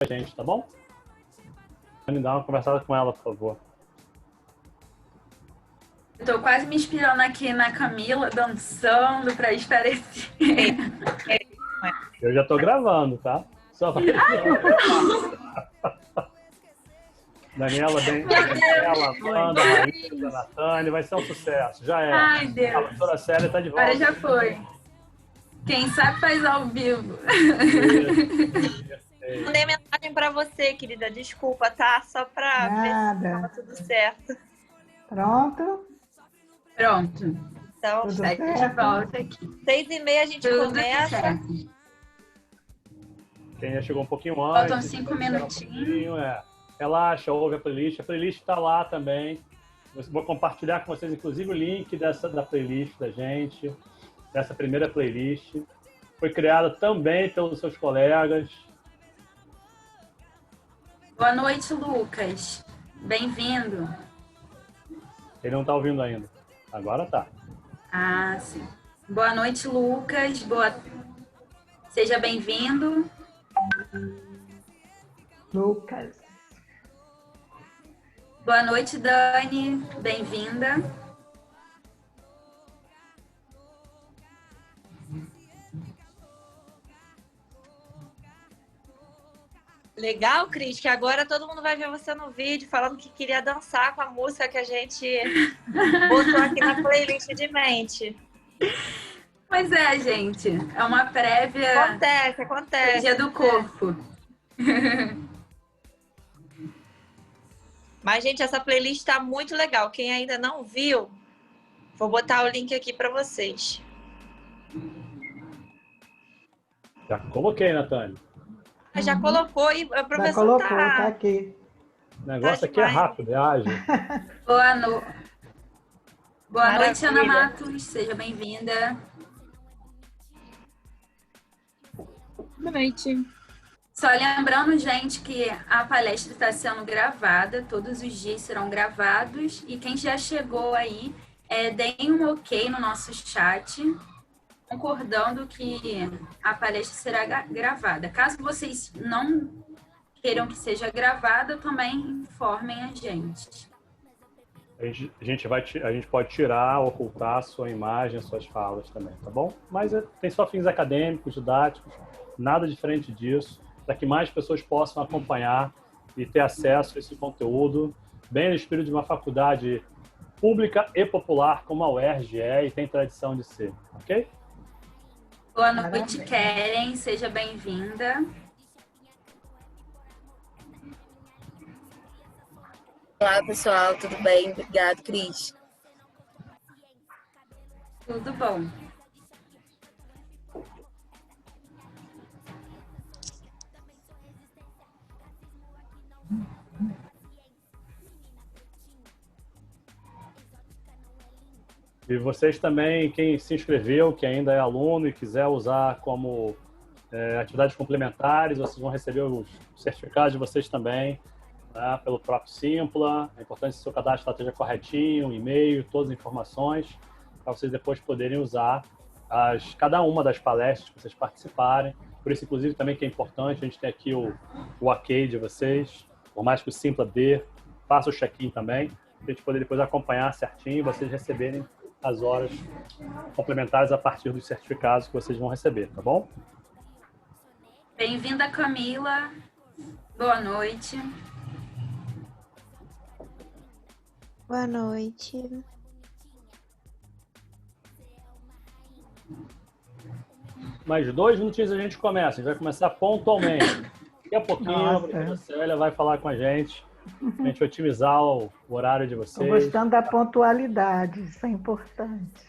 a gente, tá bom? Dá uma conversada com ela, por favor. Eu tô quase me inspirando aqui na Camila, dançando pra esclarecer. Eu já tô gravando, tá? Só vai. Daniela, Amanda, Raíssa, Natane, vai ser um sucesso. Já é. Ai, Deus. A professora Célia tá de volta. Agora já foi. Quem sabe faz ao vivo. Mandei mensagem pra você, querida. Desculpa, tá? Só pra ver se tava tudo certo. Pronto? Pronto. Então, Tudo Segue de certo? volta aqui. 6h30 a gente Tudo começa. certo. Quem já chegou um pouquinho antes. Faltam 5 minutinhos. Relaxa, ouve a playlist. A playlist tá lá também. Eu vou compartilhar com vocês, inclusive, o link da playlist da gente. Dessa primeira playlist. Foi criada também pelos seus colegas. Boa noite, Lucas. Bem-vindo. Ele não tá ouvindo ainda. Agora tá. Ah, sim. Boa noite, Lucas. Seja bem-vindo. Lucas. Boa noite, Dani. Bem-vinda. Legal, Cris, que agora todo mundo vai ver você no vídeo falando que queria dançar com a música que a gente botou aqui na playlist de mente. Pois é, gente. É uma prévia. Acontece. Dia do corpo. Mas, gente, essa playlist tá muito legal. Quem ainda não viu, vou botar o link aqui para vocês. Já coloquei, Natane. Já colocou e o professor Já colocou, tá aqui. O negócio aqui é rápido, é ágil. Boa noite, Maravilha. Ana Matos. Seja bem-vinda. Boa noite. Só lembrando, gente, que a palestra está sendo gravada, todos os dias serão gravados, e quem já chegou aí, deem um ok no nosso chat, concordando que a palestra será gravada. Caso vocês não queiram que seja gravada, também informem a gente. A gente pode tirar, ocultar a sua imagem, suas falas também, tá bom? Mas tem só fins acadêmicos, didáticos, nada diferente disso, para que mais pessoas possam acompanhar e ter acesso a esse conteúdo, bem no espírito de uma faculdade pública e popular, como a UERJ é e tem tradição de ser, ok? Boa noite, Keren. Seja bem-vinda. Olá, pessoal, tudo bem? Obrigado, Cris. Tudo bom. E vocês também, quem se inscreveu, que ainda é aluno e quiser usar como atividades complementares, vocês vão receber os certificados de vocês também, né, pelo próprio Simpla. É importante que o seu cadastro esteja corretinho, e-mail, todas as informações, para vocês depois poderem usar cada uma das palestras que vocês participarem. Por isso, inclusive, também que é importante, a gente tem aqui o ok de vocês, por mais que o Simpla dê, faça o check-in também, para a gente poder depois acompanhar certinho e vocês receberem as horas complementares a partir dos certificados que vocês vão receber, tá bom? Bem-vinda, Camila. Boa noite. Boa noite. Mais 2 minutinhos a gente começa. A gente vai começar pontualmente. Daqui a pouquinho a professora Célia vai falar com a gente para otimizar o horário de vocês. Estou gostando da pontualidade, isso é importante.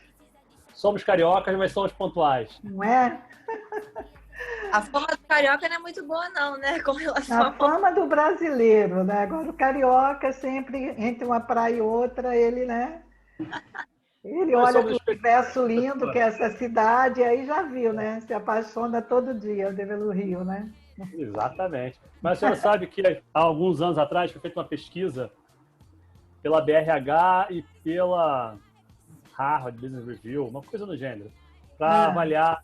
Somos cariocas, mas somos pontuais. Não é? A fama do carioca não é muito boa, não, né? Com relação A fama do brasileiro, né? Agora o carioca sempre, entre uma praia e outra, ele, né? Ele olha para o universo lindo que é essa cidade, e aí já viu, né? Se apaixona todo dia pelo Rio, né? Exatamente. Mas a senhora sabe que há alguns anos atrás foi feita uma pesquisa pela BRH e pela Harvard Business Review, uma coisa do gênero, para avaliar.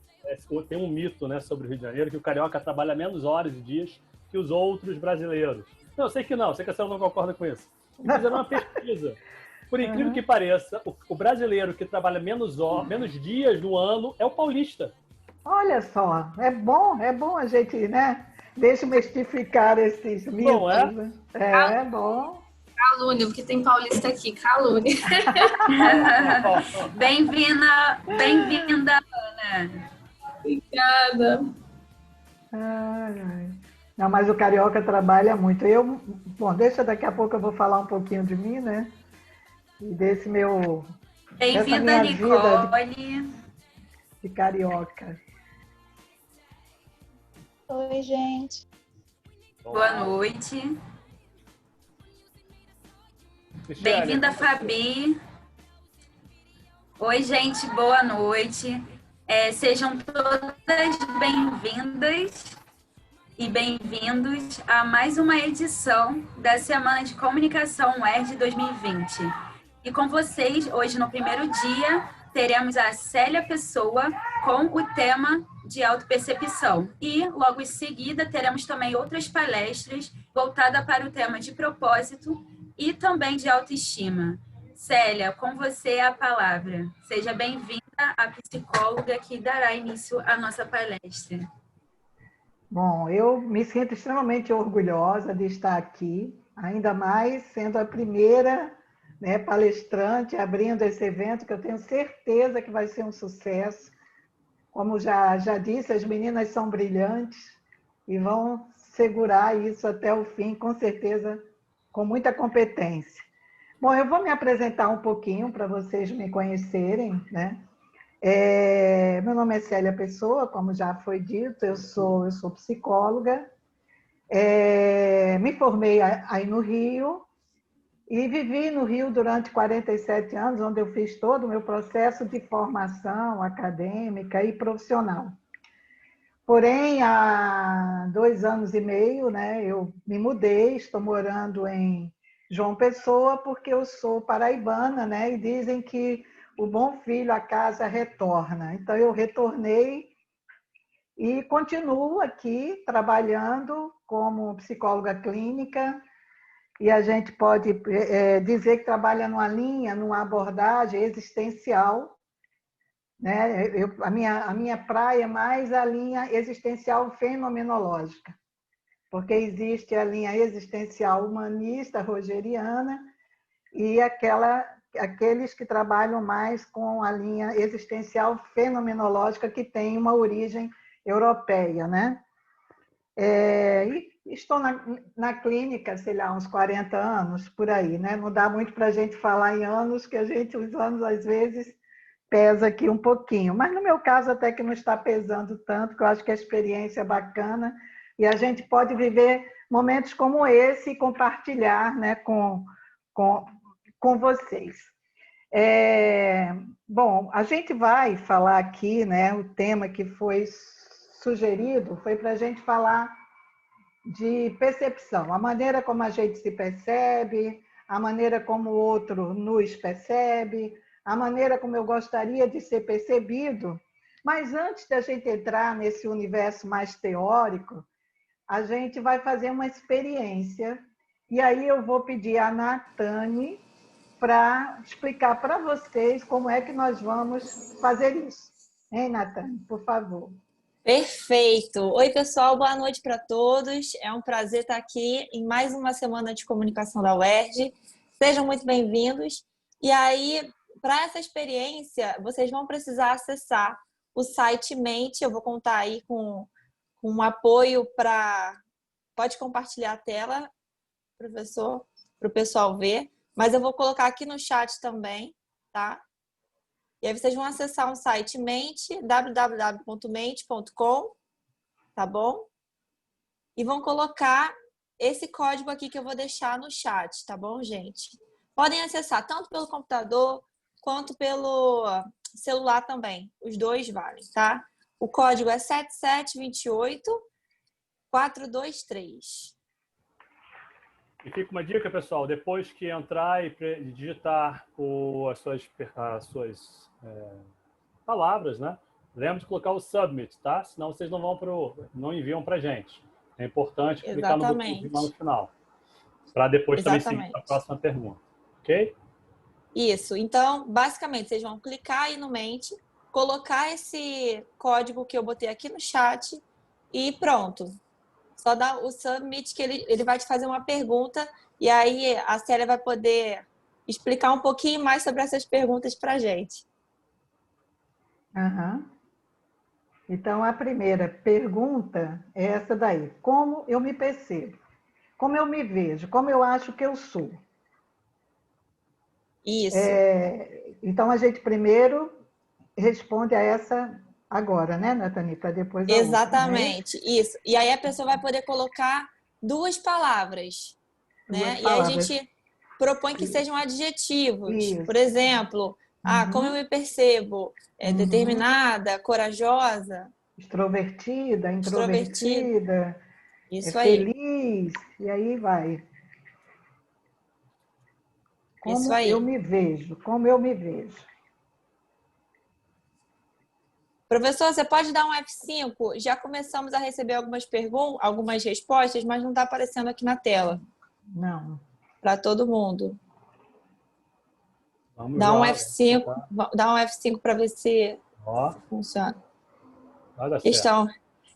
Tem um mito, né, sobre o Rio de Janeiro, que o carioca trabalha menos horas e dias que que os outros brasileiros. Não, eu sei que não, sei que a senhora não concorda com isso. Fizeram uma pesquisa. Por incrível que pareça, o brasileiro que trabalha menos dias no ano é o paulista. Olha só, é bom a gente, né? Desmistificar esses mitos. Bom, é? Né? É bom. Calúnia, porque tem paulista aqui, calúnia. Bem-vinda, Ana. Obrigada. Ai. Não, mas o carioca trabalha muito. Bom, deixa daqui a pouco eu vou falar um pouquinho de mim, né? E desse meu... Bem-vinda, Nicole. De carioca. Oi, gente. Boa noite. Bem-vinda, Fabi. Oi, gente, boa noite. Sejam todas bem-vindas e bem-vindos a mais uma edição da Semana de Comunicação UERJ 2020. E com vocês, hoje no primeiro dia, teremos a Célia Pessoa com o tema de autopercepção. E, logo em seguida, teremos também outras palestras voltadas para o tema de propósito e também de autoestima. Célia, com você a palavra. Seja bem-vinda, a psicóloga que dará início à nossa palestra. Bom, eu me sinto extremamente orgulhosa de estar aqui, ainda mais sendo a primeira, né, palestrante abrindo esse evento, que eu tenho certeza que vai ser um sucesso. Como já disse, as meninas são brilhantes e vão segurar isso até o fim, com certeza, com muita competência. Bom, eu vou me apresentar um pouquinho para vocês me conhecerem, né? Meu nome é Célia Pessoa, como já foi dito, eu sou psicóloga, me formei aí no Rio e vivi no Rio durante 47 anos, onde eu fiz todo o meu processo de formação acadêmica e profissional. Porém, há 2 anos e meio, né, eu me mudei, estou morando em João Pessoa, porque eu sou paraibana, né, e dizem que o bom filho a casa retorna. Então, eu retornei e continuo aqui trabalhando como psicóloga clínica, e a gente pode dizer que trabalha numa abordagem existencial, né? A minha praia é mais a linha existencial fenomenológica, porque existe a linha existencial humanista, rogeriana, e aqueles que trabalham mais com a linha existencial fenomenológica, que tem uma origem europeia, né? E estou na clínica, sei lá, uns 40 anos, por aí, né? Não dá muito para a gente falar em anos, que os anos, às vezes, pesa aqui um pouquinho. Mas, no meu caso, até que não está pesando tanto, que eu acho que a experiência é bacana, e a gente pode viver momentos como esse e compartilhar, né, com vocês. Bom, a gente vai falar aqui, né, o tema que foi sugerido foi para a gente falar de percepção, a maneira como a gente se percebe, a maneira como o outro nos percebe, a maneira como eu gostaria de ser percebido. Mas antes da gente entrar nesse universo mais teórico, a gente vai fazer uma experiência, e aí eu vou pedir a Natane para explicar para vocês como é que nós vamos fazer isso. Hein, Natane? Por favor. Perfeito! Oi, pessoal, boa noite para todos. É um prazer estar aqui em mais uma semana de comunicação da UERJ. Sejam muito bem-vindos. E aí, para essa experiência, vocês vão precisar acessar o site Mente. Eu vou contar aí com um apoio para... Pode compartilhar a tela, professor, para o pessoal ver. Mas eu vou colocar aqui no chat também, tá? E aí vocês vão acessar um site Mente, www.mente.com, tá bom? E vão colocar esse código aqui que eu vou deixar no chat, tá bom, gente? Podem acessar tanto pelo computador quanto pelo celular também. Os dois valem, tá? O código é 7728423. E fica uma dica, pessoal, depois que entrar e digitar as suas palavras, né? Lembre de colocar o submit, tá? Senão vocês não enviam para a gente. É importante clicar no botãozinho lá no Exatamente. final, para depois também seguir para a Exatamente. próxima pergunta. Ok? Isso. Então, basicamente, vocês vão clicar aí no Mente, colocar esse código que eu botei aqui no chat e pronto. Só dá o submit que ele vai te fazer uma pergunta e aí a Célia vai poder explicar um pouquinho mais sobre essas perguntas para a gente. Aham. Então, a primeira pergunta é essa daí. Como eu me percebo? Como eu me vejo? Como eu acho que eu sou? Isso. Então, a gente primeiro responde a essa agora, né, Nathani? Para depois a outra, não é isso? Exatamente, isso. E aí a pessoa vai poder colocar duas palavras, Duas né? E aí a palavras. gente propõe que sejam adjetivos. Por Isso. exemplo, como eu Uhum. me percebo? Uhum. Determinada, corajosa, Extrovertida, extrovertida. introvertida, Isso aí, feliz, e aí vai. isso Como eu aí. me vejo? Como eu me vejo? Professor, você pode dar um F5? Já começamos a receber algumas perguntas, algumas respostas, mas não está aparecendo aqui na tela Não. para todo mundo. Vamos Dá um lá. F5, dá um F5 para ver se Ó, funciona. vai dar certo.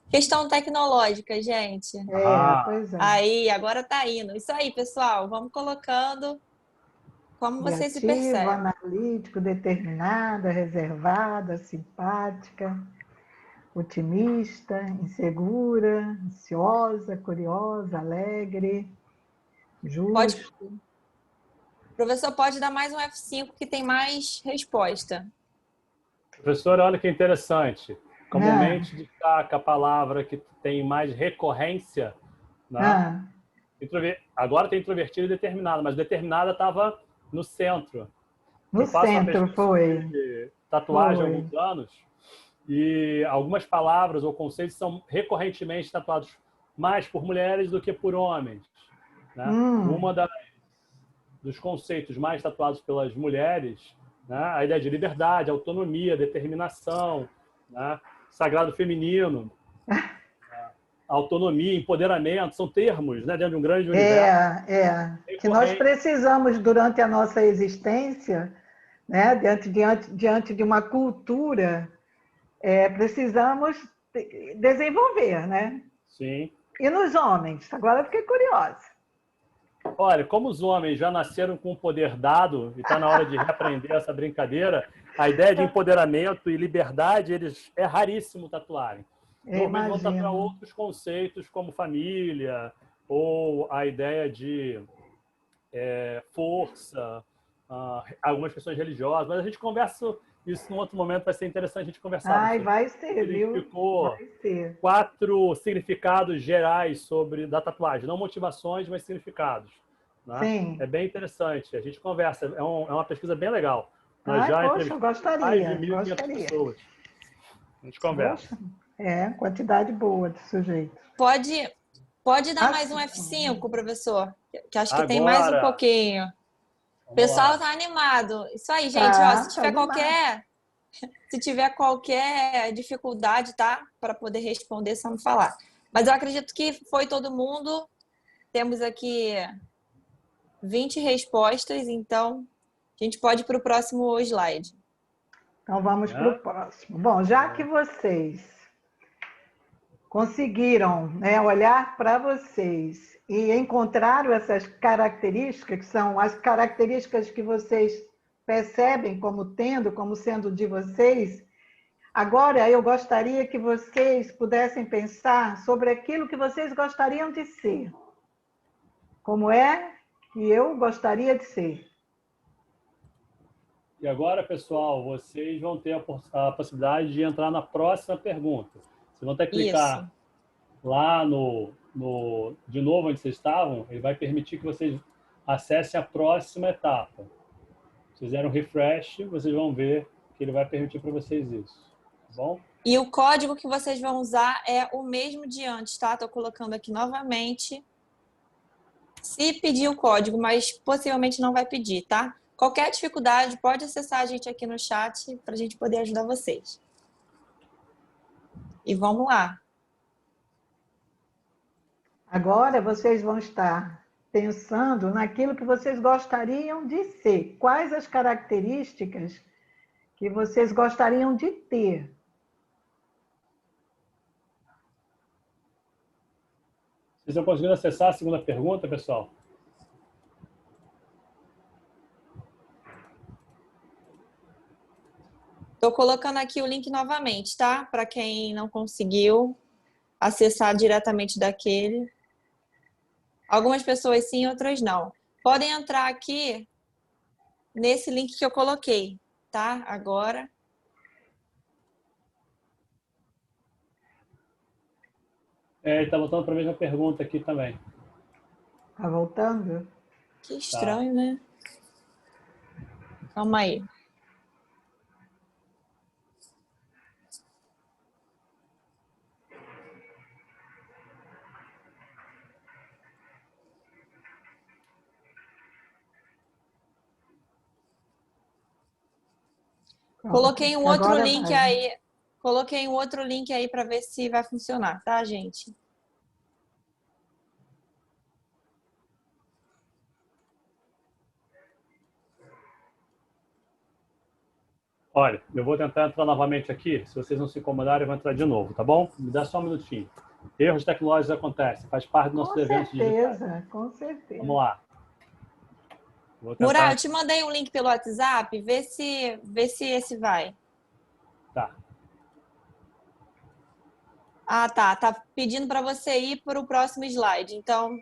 Questão tecnológica, gente. Pois é. Aí, agora tá indo. Isso aí, pessoal. Vamos colocando como você se Criativa, percebe. analítico, determinada, reservada, simpática, otimista, insegura, ansiosa, curiosa, alegre, Pode, justo. professor, pode dar mais um F5 que tem mais resposta. Professora, olha que interessante. Ah, Comumente destaca a palavra que tem mais recorrência, né? ah, Agora tem introvertido e determinada, mas determinada estava no centro. no Eu faço uma centro pesquisa foi. sobre tatuagem há Foi. alguns anos e algumas palavras ou conceitos são recorrentemente tatuados mais por mulheres do que por homens, né? Hum, Dos conceitos mais tatuados pelas mulheres, né? A ideia de liberdade, autonomia, determinação, né? Sagrado feminino, autonomia, empoderamento, são termos, né, dentro de um grande universo que nós recorrente. precisamos durante a nossa existência, né, diante de uma cultura, precisamos desenvolver, né? Sim. E nos homens? Agora eu fiquei curiosa. Olha, como os homens já nasceram com o poder dado e está na hora de reaprender essa brincadeira, a ideia de empoderamento e liberdade, é raríssimo tatuarem. Eu Normalmente vão tatuar imagino. outros conceitos como família ou a ideia de força, algumas questões religiosas, mas a gente conversa isso num outro momento, vai ser interessante a gente conversar. Ai, Professor. vai ser, Ele viu? explicou Vai ser. 4 significados gerais da tatuagem, não motivações, mas significados. Né? É Sim. bem interessante, a gente conversa, é uma pesquisa bem legal. Nós Ai, já poxa, eu entrevistamos mais de gostaria, 1.500 gostaria. pessoas. A gente conversa. Poxa, quantidade boa de sujeitos. Pode dar mais um Assim, F5, professor, que acho que tem mais um Agora, pouquinho. O vamos pessoal lá. tá animado. Isso aí, gente, ó, tá demais. se tiver qualquer dificuldade, tá? Para poder responder, é só me falar. Mas eu acredito que foi todo mundo. Temos aqui 20 respostas, então a gente pode ir para o próximo slide. Então vamos para o próximo. Bom, já que vocês conseguiram, né, olhar para vocês e encontraram essas características, que são as características que vocês percebem como sendo de vocês, agora eu gostaria que vocês pudessem pensar sobre aquilo que vocês gostariam de ser. Como é que eu gostaria de ser? E agora, pessoal, vocês vão ter a possibilidade de entrar na próxima pergunta. Vocês vão ter que Isso. clicar lá de novo onde vocês estavam, ele vai permitir que vocês acessem a próxima etapa. Se fizerem um refresh, vocês vão ver que ele vai permitir para vocês isso. Tá bom? E o código que vocês vão usar é o mesmo de antes, tá? Estou colocando aqui novamente. Se pedir o código, mas possivelmente não vai pedir, tá? Qualquer dificuldade, pode acessar a gente aqui no chat para a gente poder ajudar vocês. E vamos lá. Agora vocês vão estar pensando naquilo que vocês gostariam de ser. Quais as características que vocês gostariam de ter? Vocês estão conseguindo acessar a segunda pergunta, pessoal? Estou colocando aqui o link novamente, tá? Para quem não conseguiu acessar diretamente daquele. Algumas pessoas sim, outras não. Podem entrar aqui nesse link que eu coloquei, tá? Agora. Está voltando para a mesma pergunta aqui também. Tá voltando? Que estranho, né? Calma aí. Coloquei um outro link aí. Coloquei um outro link aí para ver se vai funcionar, tá, gente? Olha, eu vou tentar entrar novamente aqui. Se vocês não se incomodarem, eu vou entrar de novo, tá bom? Me dá só um minutinho. Erros tecnológicos acontecem, faz parte do nosso evento digital. Com certeza. Vamos lá. Murá, eu te mandei um link pelo WhatsApp, vê se esse vai. Tá. Ah, tá. Tá pedindo para você ir para o próximo slide. Então,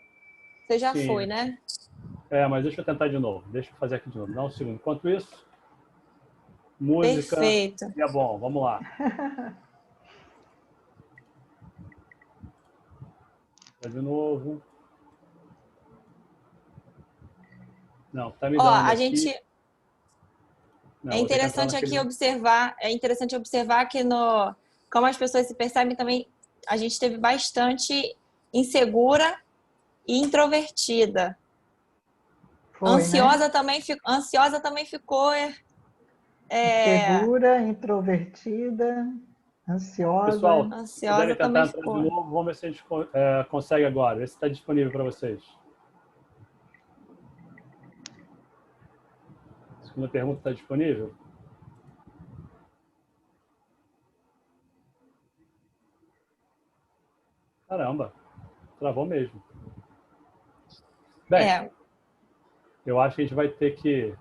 você já foi, né? Mas deixa eu tentar de novo. Deixa eu fazer aqui de novo. Dá um segundo. Enquanto isso, música. Perfeito. É bom, vamos lá. De novo. Não, tá me dando a aqui. gente... Não, é interessante aqui observar, que como as pessoas se percebem também, a gente esteve bastante insegura e introvertida. Foi, ansiosa, né? Ansiosa também ficou. Segura, introvertida, ansiosa. Pessoal, ansiosa também entrar ficou. de novo, vamos ver se a gente consegue agora. Ver se está disponível para vocês. A segunda pergunta está disponível? Caramba, travou mesmo. Bem, eu acho que a gente vai ter que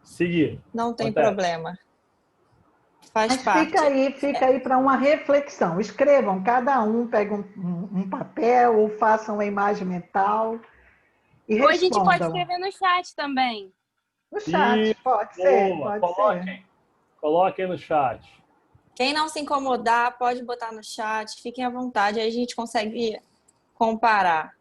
seguir. Não tem problema. Faz parte. Fica aí para uma reflexão. Escrevam, cada um pega um papel ou façam uma imagem mental e respondam. Ou a gente pode escrever no chat também. No chat, pode ser. Coloquem no chat. Quem não se incomodar, pode botar no chat. Fiquem à vontade, aí a gente consegue comparar.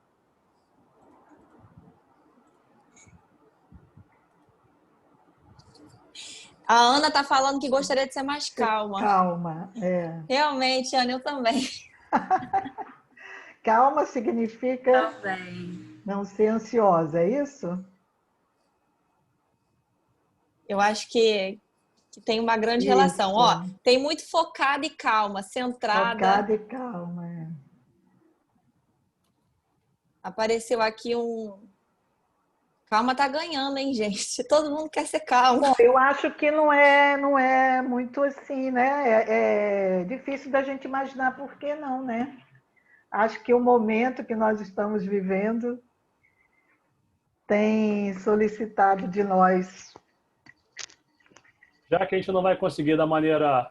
A Ana tá falando que gostaria de ser mais calma. Calma, Realmente, Ana, eu também. Calma significa não ser ansiosa, é isso? Eu acho que tem uma grande relação. Ó, tem muito focada e calma, centrada. Focada e calma, Apareceu aqui um... Calma tá ganhando, hein, gente? Todo mundo quer ser calmo. Bom, eu acho que não é muito assim, né? É difícil da gente imaginar por que não, né? Acho que o momento que nós estamos vivendo tem solicitado de nós. Já que a gente não vai conseguir da maneira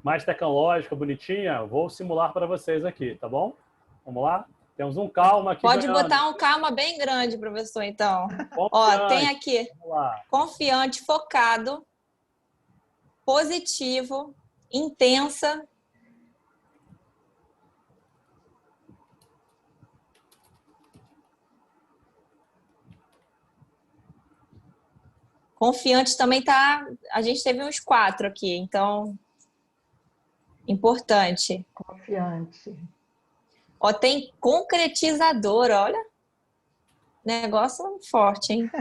mais tecnológica, bonitinha, vou simular para vocês aqui, tá bom? Vamos lá? Temos um calma aqui. Pode botar um calma bem grande, professor, então. Ó, tem aqui confiante, focado, positivo, intensa. Confiante também tá... A gente teve uns 4 aqui, então... Importante. Confiante. Ó, tem concretizador, olha. Negócio forte, hein?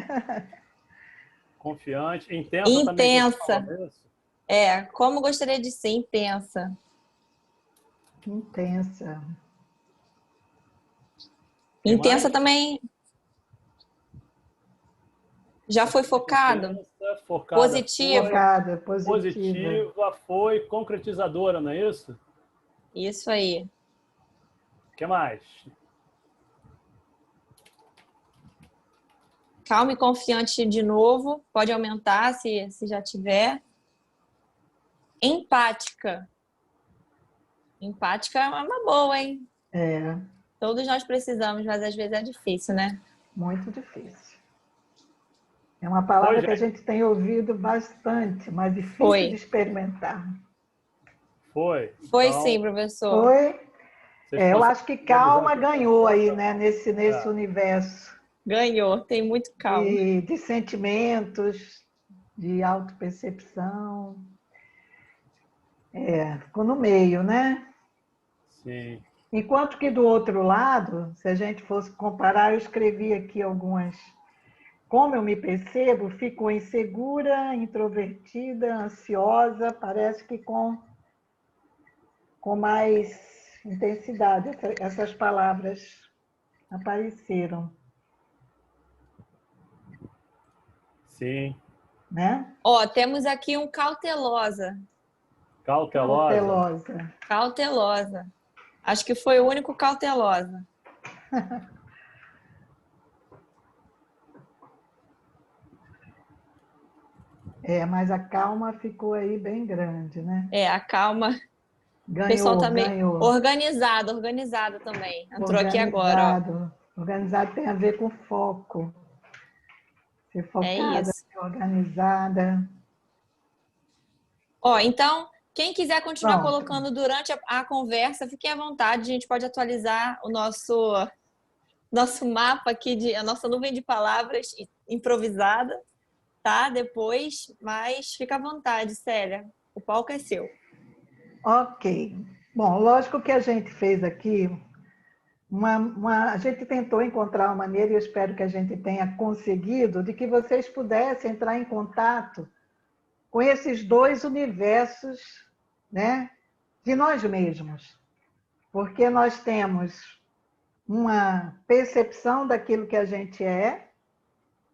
Confiante. Intensa. Intensa. Também, como gostaria de ser intensa. Intensa. Intensa também. Já foi focado? Intensa, focada, Positivo. Focada, positiva, foi concretizadora, não é isso? Isso aí. O que mais? Calma e confiante de novo. Pode aumentar se já tiver. Empática. Empática é uma boa, hein? É, Todos nós precisamos, mas às vezes é difícil, né? muito difícil. É uma palavra Foi, que a gente? gente tem ouvido bastante, mas difícil Foi. de experimentar. Foi. Foi Então, sim, professor. Foi? vocês Eu conseguem acho que calma visualizar que ganhou aí, falta- né? Nesse universo Ganhou. Tem muito calma. de sentimentos, de autopercepção. Ficou no meio, né? Sim. Enquanto que do outro lado, se a gente fosse comparar, eu escrevi aqui algumas. Como eu me percebo, fico insegura, introvertida, ansiosa, parece que com mais intensidade essas palavras apareceram, Sim. né? Ó, temos aqui um cautelosa. Cautelosa. Cautelosa. Cautelosa. Acho que foi o único cautelosa. Mas a calma ficou aí bem grande, né? A calma. O pessoal tá meio Ganhou. organizado também. Entrou aqui agora, ó. Organizado tem a ver com foco. Ser focada, isso. ser organizada. Ó, então, quem quiser continuar Pronto. colocando durante a conversa, fiquem à vontade. A gente pode atualizar o nosso mapa aqui, a nossa nuvem de palavras improvisada, tá? Depois, mas fica à vontade, Célia. O palco é seu. Ok. Bom, lógico que a gente fez aqui a gente tentou encontrar uma maneira, e eu espero que a gente tenha conseguido, de que vocês pudessem entrar em contato com esses dois universos, né, de nós mesmos. Porque nós temos uma percepção daquilo que a gente é,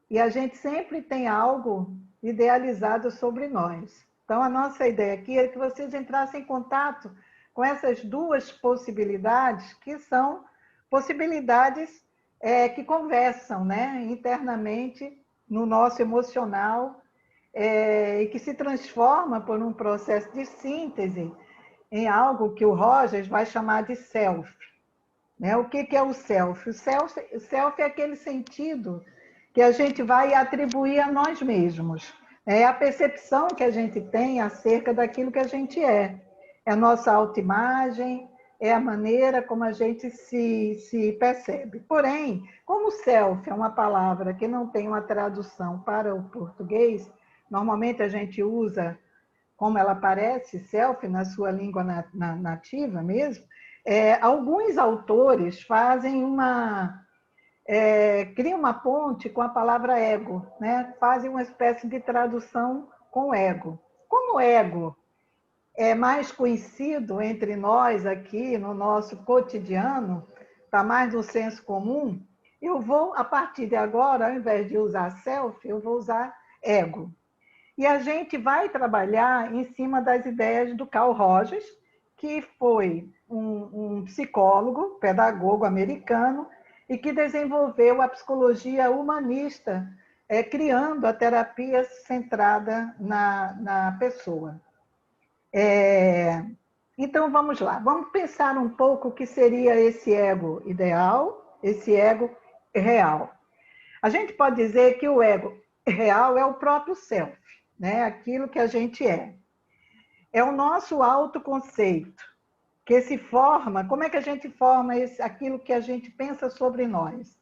e a gente sempre tem algo idealizado sobre nós. Então, a nossa ideia aqui é que vocês entrassem em contato com essas duas possibilidades, que são possibilidades que conversam, né, internamente no nosso emocional, e que se transforma por um processo de síntese em algo que o Rogers vai chamar de self. Né? O que é o self? O self é aquele sentido que a gente vai atribuir a nós mesmos. É a percepção que a gente tem acerca daquilo que a gente é. É a nossa autoimagem, é a maneira como a gente se percebe. Porém, como self é uma palavra que não tem uma tradução para o português, normalmente a gente usa como ela aparece, self, na sua língua nativa mesmo, alguns autores fazem criam uma ponte com a palavra ego, né? Fazem uma espécie de tradução com ego. Como ego é mais conhecido entre nós aqui no nosso cotidiano, está mais no senso comum, eu vou, a partir de agora, ao invés de usar self, eu vou usar ego. E a gente vai trabalhar em cima das ideias do Carl Rogers, que foi um psicólogo, pedagogo americano, e que desenvolveu a psicologia humanista, criando a terapia centrada na pessoa. Então, vamos lá. Vamos pensar um pouco o que seria esse ego ideal, esse ego real. A gente pode dizer que o ego real é o próprio self, né? Aquilo que a gente é. É o nosso autoconceito, que se forma. Como é que a gente forma aquilo que a gente pensa sobre nós?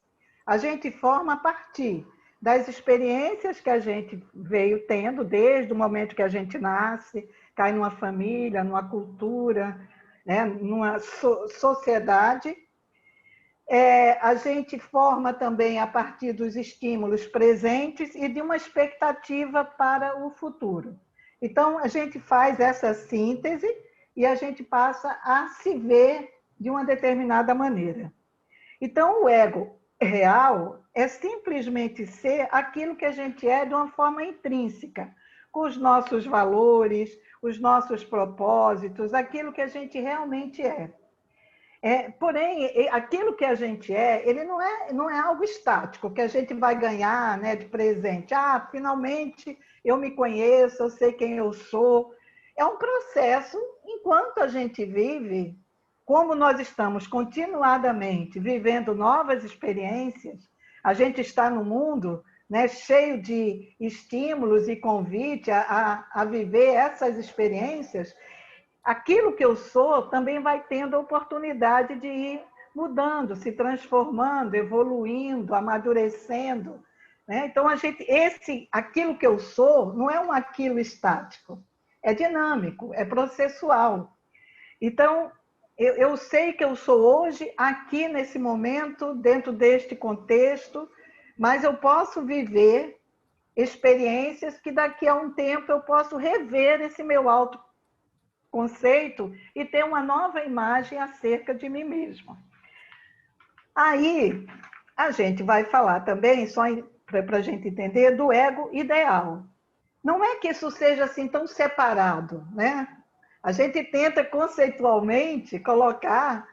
A gente forma a partir das experiências que a gente veio tendo desde o momento que a gente nasce, cai numa família, numa cultura, né? Numa sociedade. A gente forma também a partir dos estímulos presentes e de uma expectativa para o futuro. Então, a gente faz essa síntese e a gente passa a se ver de uma determinada maneira. Então, o ego real é simplesmente ser aquilo que a gente é de uma forma intrínseca, com os nossos valores, os nossos propósitos, aquilo que a gente realmente é. Porém, aquilo que a gente ele não é algo estático, que a gente vai ganhar, né, de presente. Ah, finalmente eu me conheço, eu sei quem eu sou. É um processo, enquanto a gente vive, como nós estamos continuadamente vivendo novas experiências, a gente está no mundo, né, cheio de estímulos e convite a viver essas experiências. Aquilo que eu sou também vai tendo a oportunidade de ir mudando, se transformando, evoluindo, amadurecendo, né? Então, aquilo que eu sou não é um aquilo estático, é dinâmico, é processual. Então, eu sei que eu sou hoje, aqui nesse momento, dentro deste contexto, mas eu posso viver experiências que daqui a um tempo eu posso rever esse meu autoconceito e ter uma nova imagem acerca de mim mesma. Aí, a gente vai falar também, só para a gente entender, do ego ideal. Não é que isso seja assim tão separado, né? A gente tenta conceitualmente colocar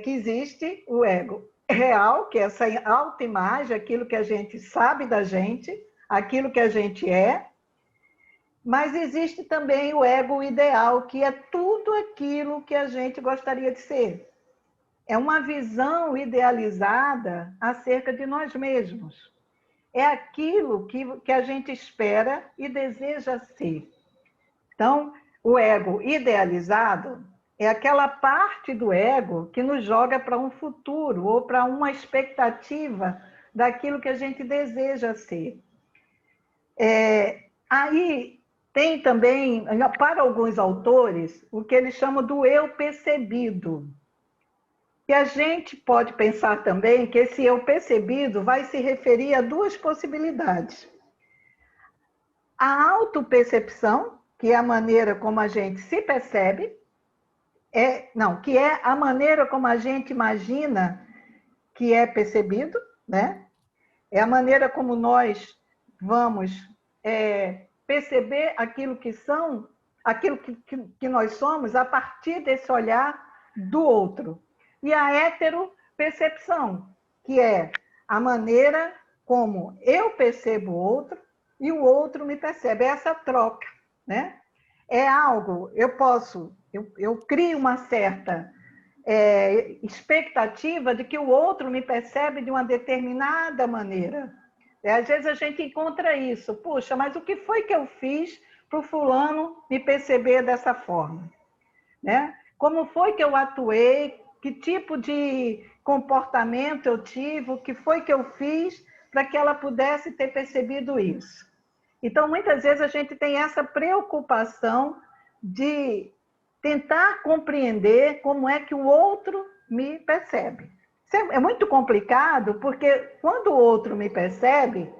que existe o ego real, que é essa autoimagem, aquilo que a gente sabe da gente, aquilo que a gente é, mas existe também o ego ideal, que é tudo aquilo que a gente gostaria de ser. É uma visão idealizada acerca de nós mesmos. É aquilo que a gente espera e deseja ser. Então, o ego idealizado é aquela parte do ego que nos joga para um futuro ou para uma expectativa daquilo que a gente deseja ser. Aí tem também, para alguns autores, o que eles chamam do eu percebido. E a gente pode pensar também que esse eu percebido vai se referir a duas possibilidades. A autopercepção, que é a maneira como a gente se percebe, que é a maneira como a gente imagina que é percebido, né? É a maneira como nós vamos perceber aquilo que são, aquilo que nós somos a partir desse olhar do outro. E a heteropercepção, que é a maneira como eu percebo o outro e o outro me percebe. É essa troca, né? É algo, eu crio uma certa expectativa de que o outro me percebe de uma determinada maneira. Às vezes a gente encontra isso. Puxa, mas o que foi que eu fiz para o fulano me perceber dessa forma? Né? Como foi que eu atuei? Que tipo de comportamento eu tive? O que foi que eu fiz para que ela pudesse ter percebido isso? Então, muitas vezes a gente tem essa preocupação de tentar compreender como é que o outro me percebe. Isso é muito complicado, porque quando o outro me percebe,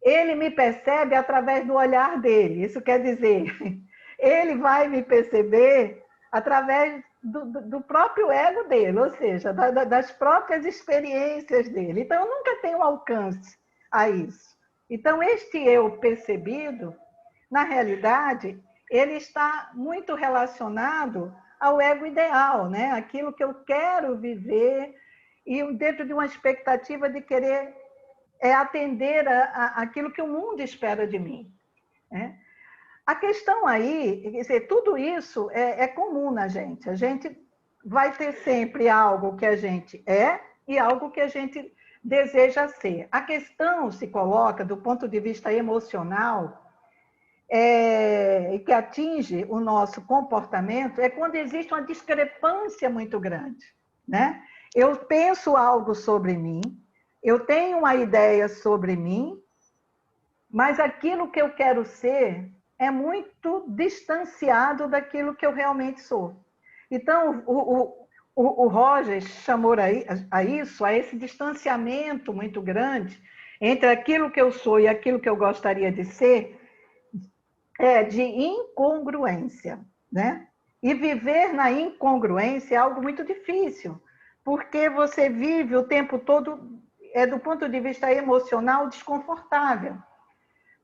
ele me percebe através do olhar dele. Isso quer dizer, ele vai me perceber através do próprio ego dele, ou seja, das próprias experiências dele. Então, eu nunca tenho alcance a isso. Então, este eu percebido, na realidade, ele está muito relacionado ao ego ideal, né? Aquilo que eu quero viver e dentro de uma expectativa de querer atender aquilo que o mundo espera de mim. Né? A questão aí, quer dizer, tudo isso é comum na gente. A gente vai ter sempre algo que a gente é e algo que a gente deseja ser. A questão se coloca do ponto de vista emocional que atinge o nosso comportamento é quando existe uma discrepância muito grande, né? Eu penso algo sobre mim, eu tenho uma ideia sobre mim, mas aquilo que eu quero ser é muito distanciado daquilo que eu realmente sou. Então, o Rogers chamou a isso, a esse distanciamento muito grande entre aquilo que eu sou e aquilo que eu gostaria de ser, de incongruência, né? E viver na incongruência é algo muito difícil, porque você vive o tempo todo, do ponto de vista emocional, desconfortável.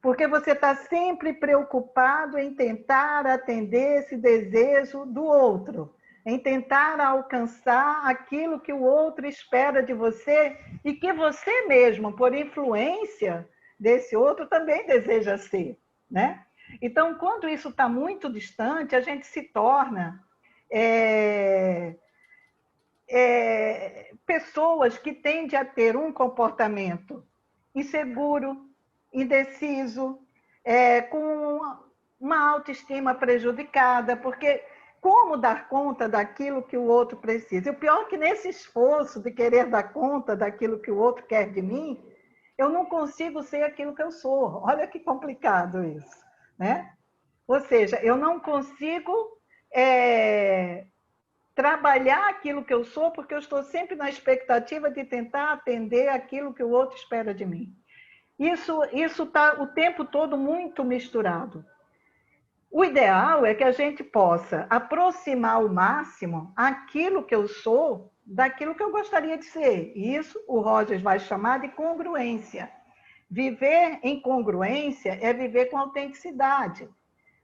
Porque você está sempre preocupado em tentar atender esse desejo do outro, em tentar alcançar aquilo que o outro espera de você e que você mesmo, por influência desse outro, também deseja ser, né? Então, quando isso está muito distante, a gente se torna pessoas que tendem a ter um comportamento inseguro, indeciso, com uma autoestima prejudicada, porque como dar conta daquilo que o outro precisa? E o pior é que nesse esforço de querer dar conta daquilo que o outro quer de mim, eu não consigo ser aquilo que eu sou. Olha que complicado isso, né? Ou seja, eu não consigo trabalhar aquilo que eu sou, porque eu estou sempre na expectativa de tentar atender aquilo que o outro espera de mim. Isso está o tempo todo muito misturado. O ideal é que a gente possa aproximar ao máximo aquilo que eu sou daquilo que eu gostaria de ser. E isso o Rogers vai chamar de congruência. Viver em congruência é viver com autenticidade,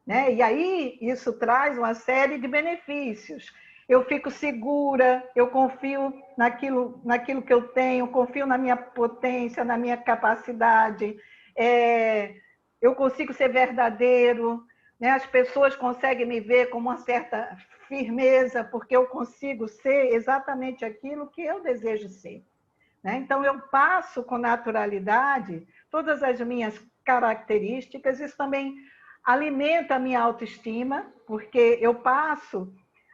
né? E aí isso traz uma série de benefícios. Eu fico segura, eu confio naquilo que eu tenho, confio na minha potência, na minha capacidade, eu consigo ser verdadeiro, né? As pessoas conseguem me ver com uma certa firmeza, porque eu consigo ser exatamente aquilo que eu desejo ser, né? Então, eu passo com naturalidade todas as minhas características, isso também alimenta a minha autoestima, porque eu passo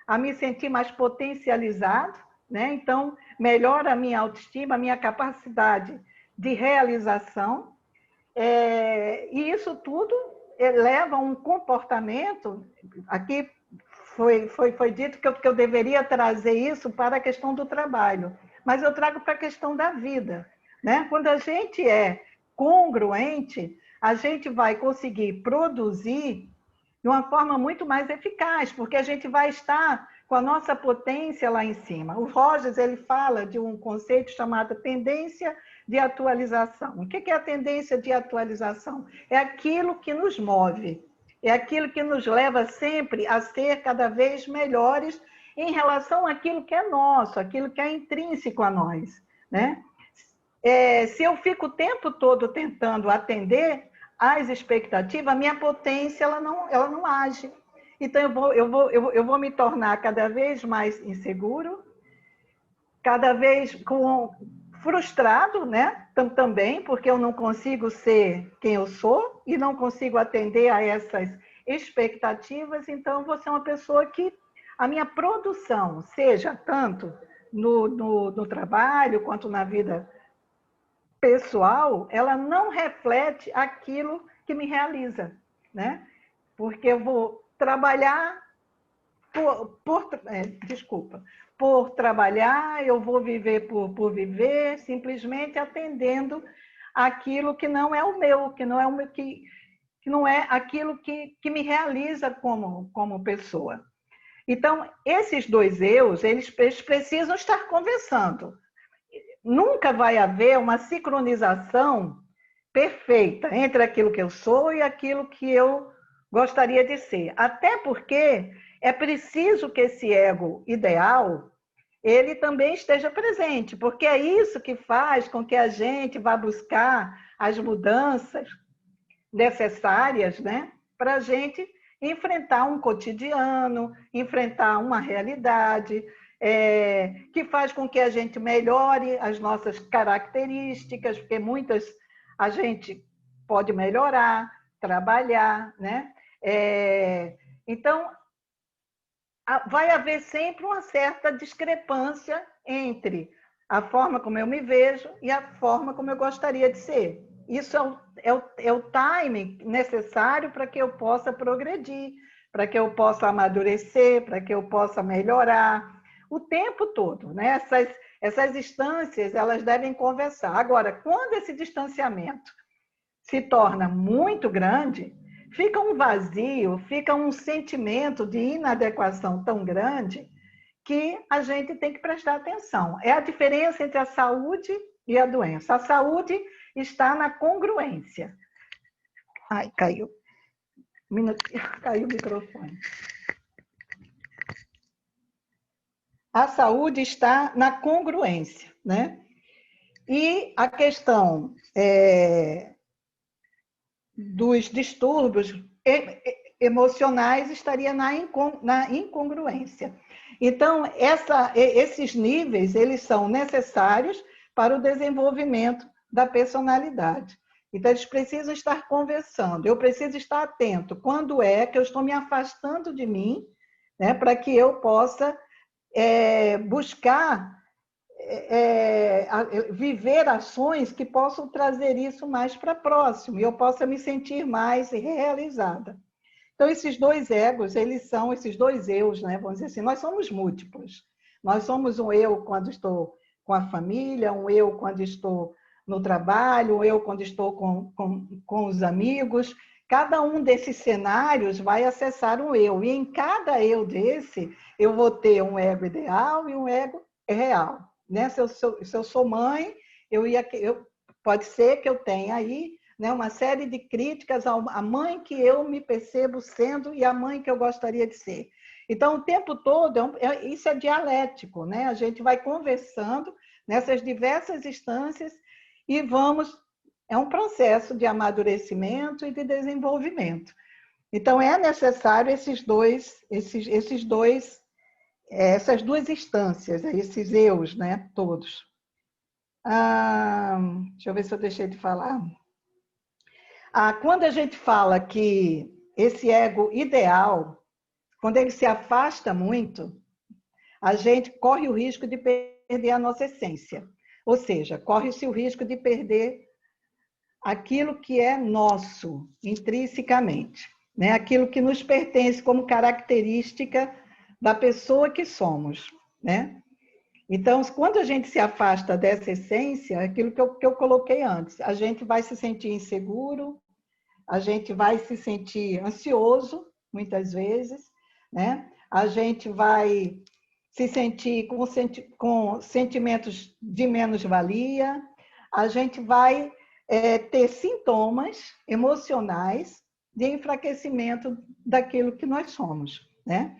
a me sentir mais potencializado, né? Então, melhora a minha autoestima, a minha capacidade de realização, e isso tudo leva a um comportamento. Aqui foi dito que eu deveria trazer isso para a questão do trabalho, mas eu trago para a questão da vida, né? Quando a gente é congruente, a gente vai conseguir produzir de uma forma muito mais eficaz, porque a gente vai estar com a nossa potência lá em cima. O Rogers, ele fala de um conceito chamado tendência de atualização. O que é a tendência de atualização? É aquilo que nos move, é aquilo que nos leva sempre a ser cada vez melhores em relação àquilo que é nosso, aquilo que é intrínseco a nós, né? Se eu fico o tempo todo tentando atender às expectativas, a minha potência ela não age. Então, eu vou me tornar cada vez mais inseguro, cada vez frustrado, né? Também, porque eu não consigo ser quem eu sou e não consigo atender a essas expectativas. Então, eu vou ser uma pessoa que a minha produção, seja tanto no trabalho quanto na vida pessoal, ela não reflete aquilo que me realiza, né? Porque eu vou trabalhar por trabalhar, eu vou viver por viver, simplesmente atendendo aquilo que não é o meu, que não é aquilo que me realiza como pessoa. Então, esses dois eus, eles precisam estar conversando. Nunca vai haver uma sincronização perfeita entre aquilo que eu sou e aquilo que eu gostaria de ser. Até porque é preciso que esse ego ideal, ele também esteja presente, porque é isso que faz com que a gente vá buscar as mudanças necessárias, né, para a gente enfrentar um cotidiano, enfrentar uma realidade, que faz com que a gente melhore as nossas características, porque muitas a gente pode melhorar, trabalhar, né? Então, vai haver sempre uma certa discrepância entre a forma como eu me vejo e a forma como eu gostaria de ser. Isso é o timing necessário para que eu possa progredir, para que eu possa amadurecer, para que eu possa melhorar o tempo todo, né? Essas instâncias, elas devem conversar. Agora, quando esse distanciamento se torna muito grande, fica um vazio, fica um sentimento de inadequação tão grande que a gente tem que prestar atenção. É a diferença entre a saúde e a doença. A saúde está na congruência. Ai, caiu. Caiu o microfone. A saúde está na congruência, né? E a questão dos distúrbios emocionais estaria na incongruência. Então, esses níveis, eles são necessários para o desenvolvimento da personalidade. Então, eles precisam estar conversando. Eu preciso estar atento quando é que eu estou me afastando de mim, né, para que eu possa buscar viver ações que possam trazer isso mais para próximo e eu possa me sentir mais realizada. Então, esses dois egos, eles são esses dois eus, né? Vamos dizer assim, nós somos múltiplos. Nós somos um eu quando estou com a família, um eu quando estou no trabalho, um eu quando estou com os amigos. Cada um desses cenários vai acessar um eu. E em cada eu desse, eu vou ter um ego ideal e um ego real. Né? Se eu sou mãe, pode ser que eu tenha aí, né, uma série de críticas à mãe que eu me percebo sendo e à mãe que eu gostaria de ser. Então, o tempo todo, isso é dialético, né? A gente vai conversando nessas diversas instâncias e é um processo de amadurecimento e de desenvolvimento. Então, é necessário essas duas instâncias, esses eus, né, todos. Deixa eu ver se eu deixei de falar. Quando a gente fala que esse ego ideal, quando ele se afasta muito, a gente corre o risco de perder a nossa essência. Ou seja, corre-se o risco de perder aquilo que é nosso, intrinsecamente, né? Aquilo que nos pertence como característica da pessoa que somos, né? Então, quando a gente se afasta dessa essência, aquilo que eu coloquei antes, a gente vai se sentir inseguro, a gente vai se sentir ansioso, muitas vezes, né? A gente vai se sentir com sentimentos de menos-valia, a gente vai ter sintomas emocionais de enfraquecimento daquilo que nós somos, né?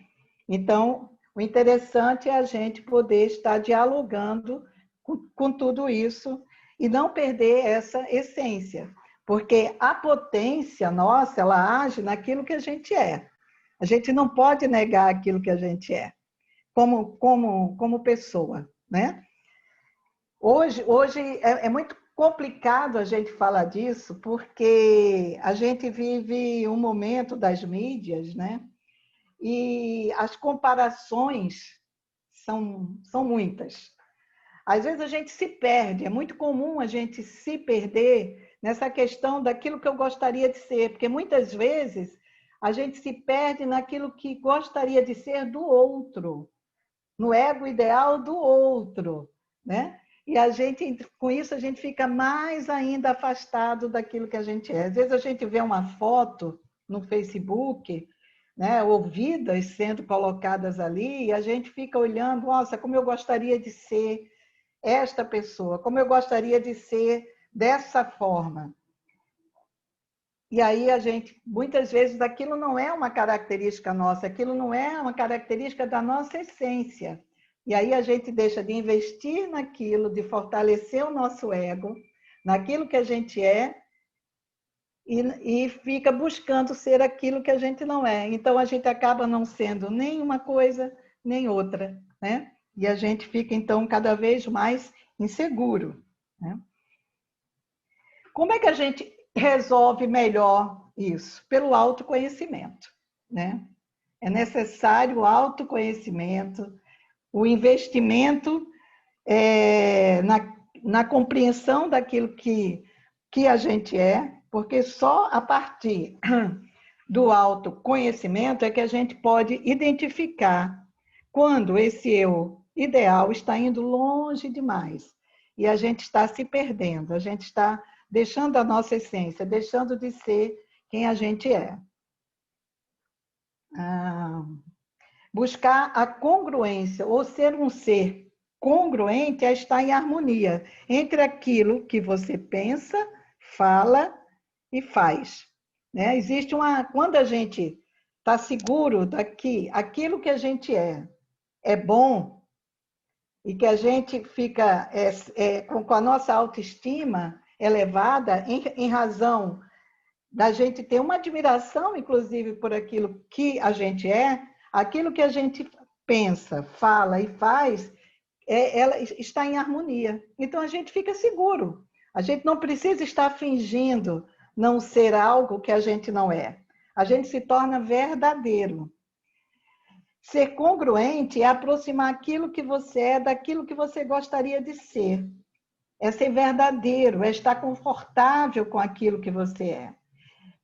Então, o interessante é a gente poder estar dialogando com tudo isso e não perder essa essência, porque a potência nossa, ela age naquilo que a gente é. A gente não pode negar aquilo que a gente é, como pessoa, né? Hoje é muito complicado a gente falar disso, porque a gente vive um momento das mídias, né? E as comparações são muitas. Às vezes a gente se perde, é muito comum a gente se perder nessa questão daquilo que eu gostaria de ser, porque muitas vezes a gente se perde naquilo que gostaria de ser do outro, no ego ideal do outro, né? E com isso, a gente fica mais ainda afastado daquilo que a gente é. Às vezes a gente vê uma foto no Facebook, né, ouvidas sendo colocadas ali, e a gente fica olhando, nossa, como eu gostaria de ser esta pessoa, como eu gostaria de ser dessa forma. E aí a gente, muitas vezes, aquilo não é uma característica nossa, aquilo não é uma característica da nossa essência. E aí a gente deixa de investir naquilo, de fortalecer o nosso ego, naquilo que a gente é, e fica buscando ser aquilo que a gente não é. Então, a gente acaba não sendo nem uma coisa, nem outra, né? E a gente fica, então, cada vez mais inseguro, né? Como é que a gente resolve melhor isso? Pelo autoconhecimento, né? É necessário o autoconhecimento, o investimento na compreensão daquilo que a gente é, porque só a partir do autoconhecimento é que a gente pode identificar quando esse eu ideal está indo longe demais e a gente está se perdendo, a gente está deixando a nossa essência, deixando de ser quem a gente é. buscar a congruência, ou ser um ser congruente é estar em harmonia entre aquilo que você pensa, fala e faz. Né? Existe quando a gente está seguro daqui, aquilo que a gente é bom, e que a gente fica com a nossa autoestima elevada em razão da gente ter uma admiração, inclusive, por aquilo que a gente aquilo que a gente pensa, fala e faz, ela está em harmonia. Então, a gente fica seguro. A gente não precisa estar fingindo não ser algo que a gente não é. A gente se torna verdadeiro. Ser congruente é aproximar aquilo que você é daquilo que você gostaria de ser. É ser verdadeiro, é estar confortável com aquilo que você é.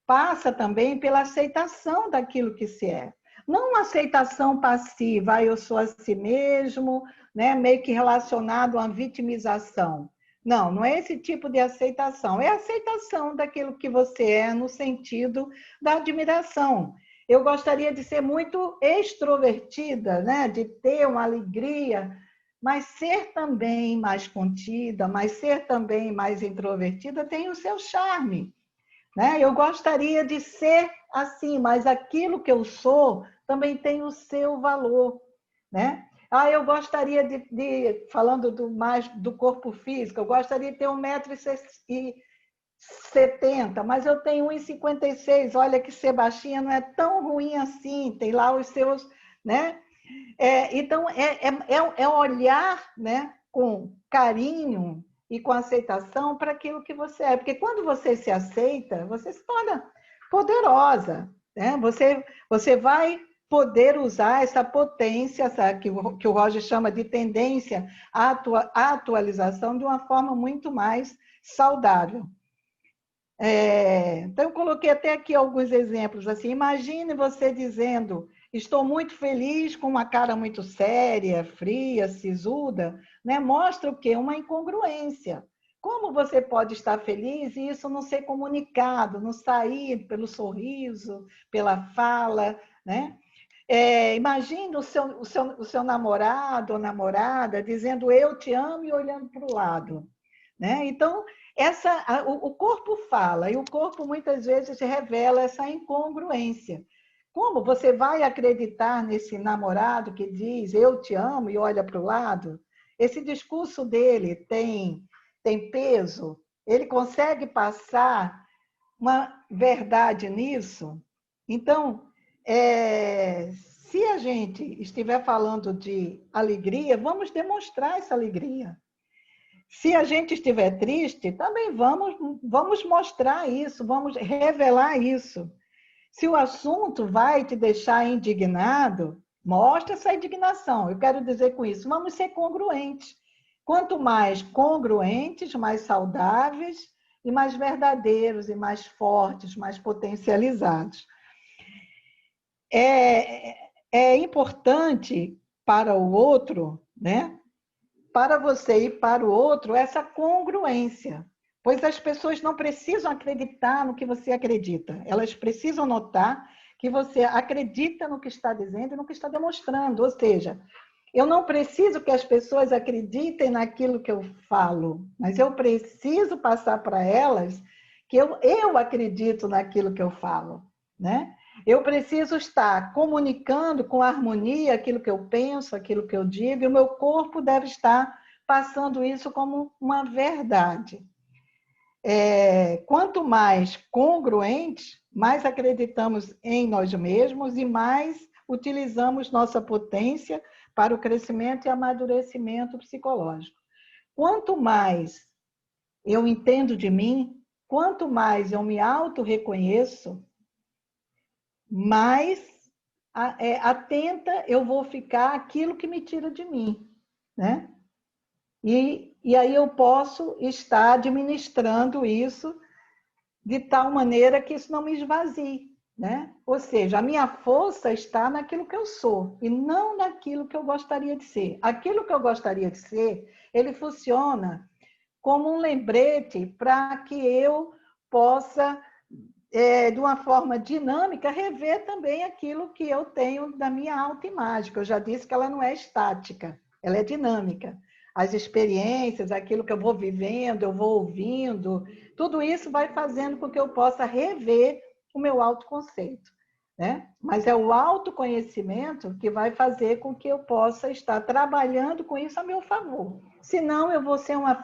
Passa também pela aceitação daquilo que se é. Não uma aceitação passiva, eu sou assim mesmo, né? Meio que relacionado a uma vitimização. Não, não é esse tipo de aceitação. É a aceitação daquilo que você é no sentido da admiração. Eu gostaria de ser muito extrovertida, né? De ter uma alegria, mas ser também mais contida, mas ser também mais introvertida tem o seu charme. Né? Eu gostaria de ser assim, mas aquilo que eu sou também tem o seu valor. Né? Eu gostaria mais do corpo físico, eu gostaria de ter 1,70 m, mas eu tenho 1,56 m. Olha que ser baixinha não é tão ruim assim, tem lá os seus... Né? Então, é olhar, né, com carinho e com aceitação para aquilo que você é. Porque quando você se aceita, você se torna poderosa. Né? Você vai poder usar essa potência, que o Roger chama de tendência à atualização, de uma forma muito mais saudável. Então, eu coloquei até aqui alguns exemplos. Assim, imagine você dizendo: estou muito feliz, com uma cara muito séria, fria, sisuda, né? Mostra o quê? Uma incongruência. Como você pode estar feliz e isso não ser comunicado, não sair pelo sorriso, pela fala, né? Imagine o seu namorado ou namorada dizendo eu te amo e olhando para o lado. Né? Então, o corpo fala e o corpo muitas vezes revela essa incongruência. Como você vai acreditar nesse namorado que diz eu te amo e olha para o lado? Esse discurso dele tem peso? Ele consegue passar uma verdade nisso? Então, se a gente estiver falando de alegria, vamos demonstrar essa alegria. Se a gente estiver triste, também vamos mostrar isso, vamos revelar isso. Se o assunto vai te deixar indignado, mostra essa indignação. Eu quero dizer com isso, vamos ser congruentes. Quanto mais congruentes, mais saudáveis e mais verdadeiros e mais fortes, mais potencializados. É importante para o outro, né? Para você e para o outro, essa congruência. Pois as pessoas não precisam acreditar no que você acredita. Elas precisam notar que você acredita no que está dizendo e no que está demonstrando. Ou seja, eu não preciso que as pessoas acreditem naquilo que eu falo, mas eu preciso passar para elas que eu acredito naquilo que eu falo. Né? Eu preciso estar comunicando com harmonia aquilo que eu penso, aquilo que eu digo, e o meu corpo deve estar passando isso como uma verdade. Quanto mais congruentes, mais acreditamos em nós mesmos e mais utilizamos nossa potência para o crescimento e amadurecimento psicológico. Quanto mais eu entendo de mim, quanto mais eu me auto-reconheço, mais atenta eu vou ficar àquilo que me tira de mim, né? E aí eu posso estar administrando isso de tal maneira que isso não me esvazie, né? Ou seja, a minha força está naquilo que eu sou e não naquilo que eu gostaria de ser. Aquilo que eu gostaria de ser, ele funciona como um lembrete para que eu possa de uma forma dinâmica, rever também aquilo que eu tenho da minha autoimagem, que eu já disse que ela não é estática, ela é dinâmica. As experiências, aquilo que eu vou vivendo, eu vou ouvindo, tudo isso vai fazendo com que eu possa rever o meu autoconceito, né? Mas é o autoconhecimento que vai fazer com que eu possa estar trabalhando com isso a meu favor. Senão, eu vou ser uma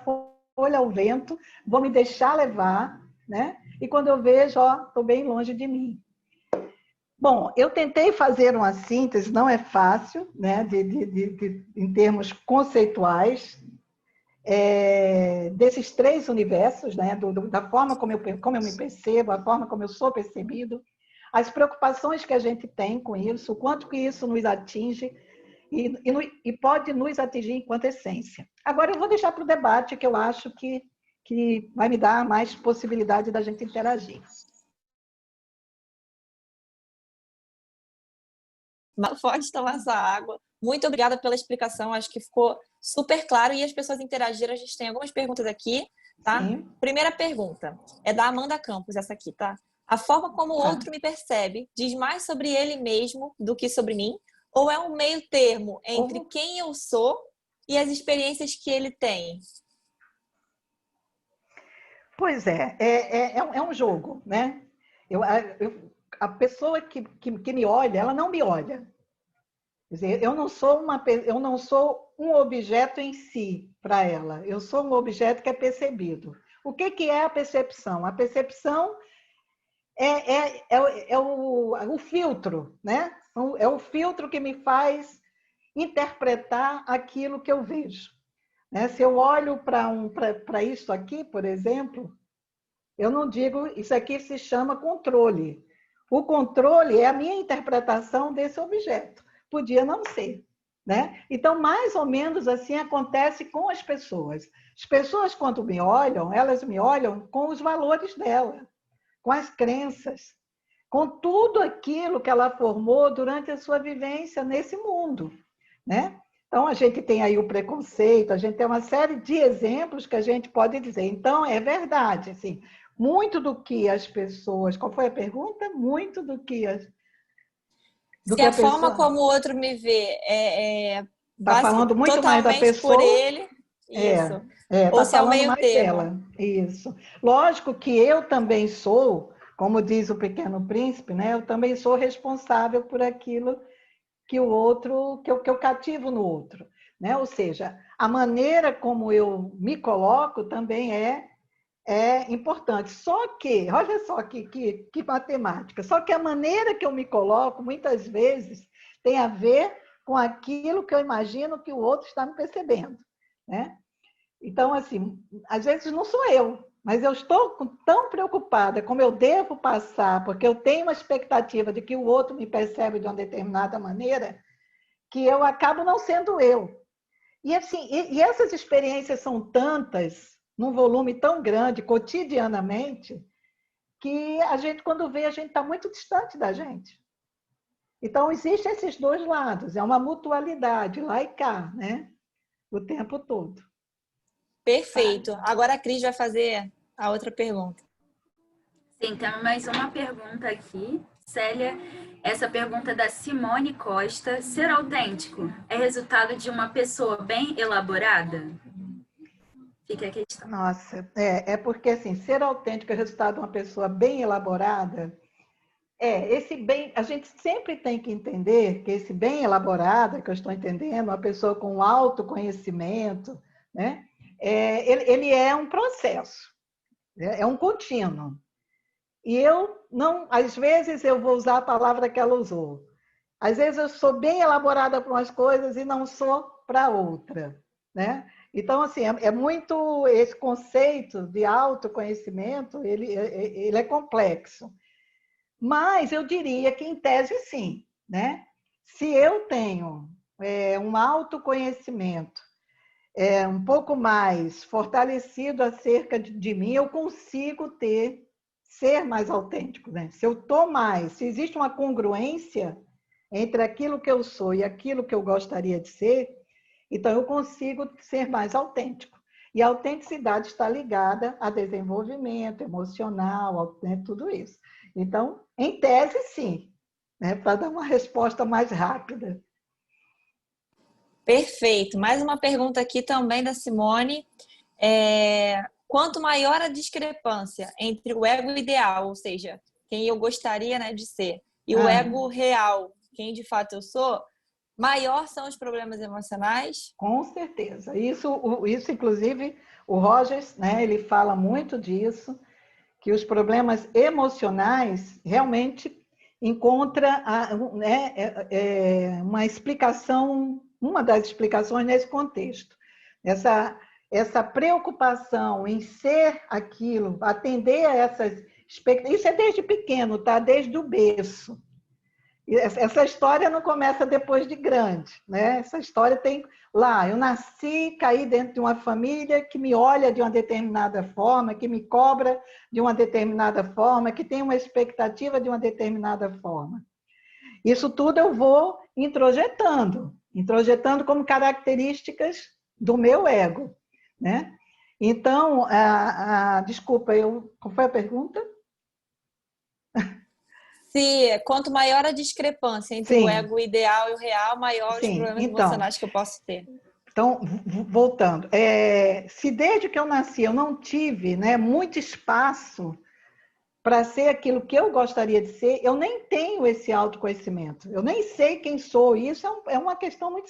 folha ao vento, vou me deixar levar, né? E quando eu vejo, estou bem longe de mim. Bom, eu tentei fazer uma síntese, não é fácil, né, em termos conceituais, desses três universos, né, da forma como eu me percebo, a forma como eu sou percebido, as preocupações que a gente tem com isso, o quanto que isso nos atinge e pode nos atingir enquanto essência. Agora, eu vou deixar para o debate, que eu acho que vai me dar mais possibilidade da gente interagir. Pode tomar sua água. Muito obrigada pela explicação, acho que ficou super claro e as pessoas interagiram. A gente tem algumas perguntas aqui, tá? Sim. Primeira pergunta é da Amanda Campos, essa aqui, tá? A forma como o outro me percebe diz mais sobre ele mesmo do que sobre mim? Ou é um meio termo entre quem eu sou e as experiências que ele tem? Pois é um jogo, né? A pessoa que me olha, ela não me olha. Quer dizer, eu não sou um objeto em si para ela. Eu sou um objeto que é percebido. O que é a percepção? A percepção é o filtro, né? É o filtro que me faz interpretar aquilo que eu vejo. Né? Se eu olho para isso aqui, por exemplo, eu não digo, isso aqui se chama controle. O controle é a minha interpretação desse objeto. Podia não ser, né? Então, mais ou menos assim acontece com as pessoas. As pessoas, quando me olham, elas me olham com os valores dela, com as crenças, com tudo aquilo que ela formou durante a sua vivência nesse mundo, né? Então, a gente tem aí o preconceito, a gente tem uma série de exemplos que a gente pode dizer. Então, é verdade, assim, muito do que as pessoas... Qual foi a pergunta? Muito do que as... Se a forma como o outro me vê está falando muito mais da pessoa por ele, isso. Ou se é o meio termo. Dela. Isso. Lógico que eu também sou, como diz o Pequeno Príncipe, né? Eu também sou responsável por aquilo que o outro, que eu cativo no outro, né? Ou seja, a maneira como eu me coloco também é importante. Só que, olha só que matemática, só que a maneira que eu me coloco, muitas vezes, tem a ver com aquilo que eu imagino que o outro está me percebendo, né? Então, assim, às vezes não sou eu, mas eu estou tão preocupada como eu devo passar, porque eu tenho uma expectativa de que o outro me percebe de uma determinada maneira, que eu acabo não sendo eu. E, assim, e essas experiências são tantas, num volume tão grande, cotidianamente, que a gente, quando vê, a gente está muito distante da gente. Então, existem esses dois lados, é uma mutualidade, lá e cá, né? O tempo todo. Perfeito. Agora a Cris vai fazer a outra pergunta. Sim, temos mais uma pergunta aqui. Célia, essa pergunta é da Simone Costa. Ser autêntico é resultado de uma pessoa bem elaborada? Fica a questão. Nossa, porque assim, ser autêntico é resultado de uma pessoa bem elaborada. Esse bem, a gente sempre tem que entender que esse bem elaborado, que eu estou entendendo, uma pessoa com autoconhecimento, né? Ele é um processo, é um contínuo. E eu não, às vezes eu vou usar a palavra que ela usou. Às vezes eu sou bem elaborada para umas coisas e não sou para outra, né? Então, assim, é muito esse conceito de autoconhecimento, ele é complexo. Mas eu diria que, em tese, sim, né? Se eu tenho um autoconhecimento um pouco mais fortalecido acerca de mim, eu consigo ser mais autêntico, né? Se eu estou mais, se existe uma congruência entre aquilo que eu sou e aquilo que eu gostaria de ser, então eu consigo ser mais autêntico. E a autenticidade está ligada a desenvolvimento emocional, né, tudo isso. Então, em tese, sim, né? Para dar uma resposta mais rápida. Perfeito. Mais uma pergunta aqui também da Simone. Quanto maior a discrepância entre o ego ideal, ou seja, quem eu gostaria, né, de ser, e o ego real, quem de fato eu sou, maior são os problemas emocionais? Com certeza. Isso inclusive, o Rogers, né, ele fala muito disso, que os problemas emocionais realmente encontra uma explicação, uma das explicações nesse contexto. Essa preocupação em ser aquilo, atender a essas expectativas, isso é desde pequeno, tá? Desde o berço. Essa história não começa depois de grande, né? Essa história tem lá, eu nasci, caí dentro de uma família que me olha de uma determinada forma, que me cobra de uma determinada forma, que tem uma expectativa de uma determinada forma. Isso tudo eu vou introjetando como características do meu ego, né? Então, desculpa, qual foi a pergunta? Se quanto maior a discrepância entre Sim. o ego ideal e o real, maior os problemas emocionais que eu posso ter. Então, voltando, se desde que eu nasci eu não tive, né, muito espaço para ser aquilo que eu gostaria de ser, eu nem tenho esse autoconhecimento. Eu nem sei quem sou. Isso é uma questão muito